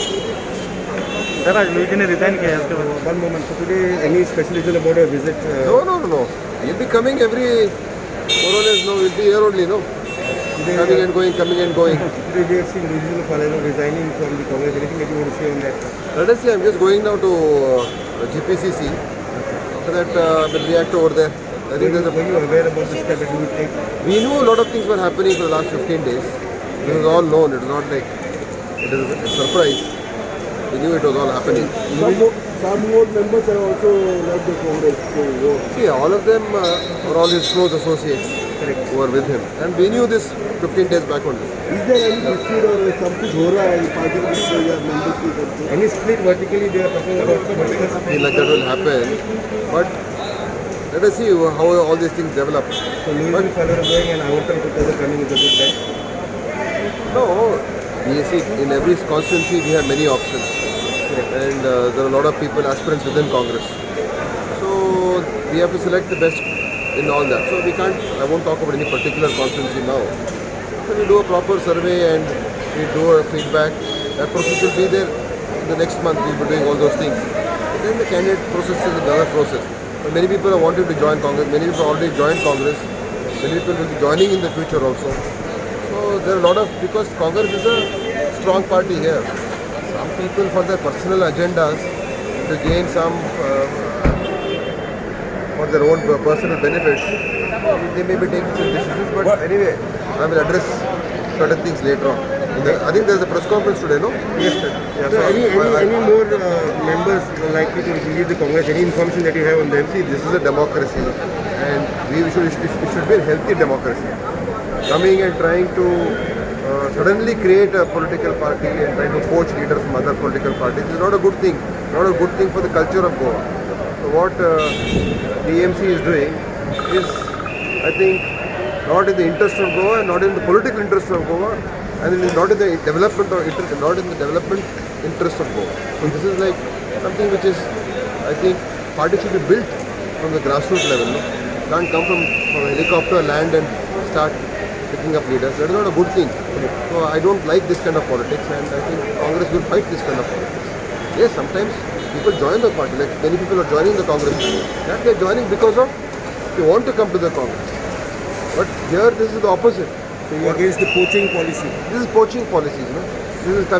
Sir आज V G ने resign किया है उसके बाद. One moment. So today, any special reason about a visit? No. He'll be coming every more or less. No, we'll be here only. No, coming and going, coming and going. Today we have seen Rijul Falano resigning from the Congress. Anything that you want to say on that? Let us see. I'm just going now to GPCC. After that, we'll react over there. I think there's Were you aware about this step that you would take? We knew a lot of things were happening for the last 15 days. It was all known. It was not like it is a surprise. We knew it was all happening. Some more members have also left the Congress. So, See, all of them were all his close associates who were with him. And we knew this 15 days back only. is there any dispute or something हो रहा है party में जो या members की तरफ से? Any split vertically they are talking about vertical split? Something like that will happen. But let us see how all these things develop. So Louisville Falano going and Avarkar together coming is a good bet. No, we see in every constituency we have many options. And there are a lot of people, aspirants within Congress. So we have to select the best in all that. So we can't, I won't talk about any particular constituency now. So we do a proper survey and we do a feedback. That process will be there in the next month. We'll be doing all those things. Then the candidate process is another process. But many people are wanting to join Congress. Many people already joined Congress. Many people will be joining in the future also. So there are a lot of, because Congress is a strong party here. Some people for their personal agendas to gain some for their own personal benefits, they may be taking some decisions. But anyway, I will address certain things later on. I think there's a press conference today, no? Yes, sir. Yeah, so any more members likely to leave the Congress? Any information that you have on them? See, this is a democracy, and it should be a healthy democracy. Coming and trying to suddenly create a political party and trying to poach leaders from other political parties is not a good thing. Not a good thing for the culture of Goa. So what the EMC is doing is, I think, not in the interest of Goa and not in the political interest of Goa, and it is not in the development of interest, not in the development interest of Goa. So this is like something which is, I think, party should be built from the grassroots level. No? Can't come from a helicopter, land and start picking up leaders. That is not a good thing. So I don't like this kind of politics, and I think Congress will fight this kind of politics. Yes, sometimes people join the party, like many people are joining the Congress. That they are joining because of they want to come to the Congress. But here this is the opposite. So you are against the poaching policy? This is poaching policies. No? This is coming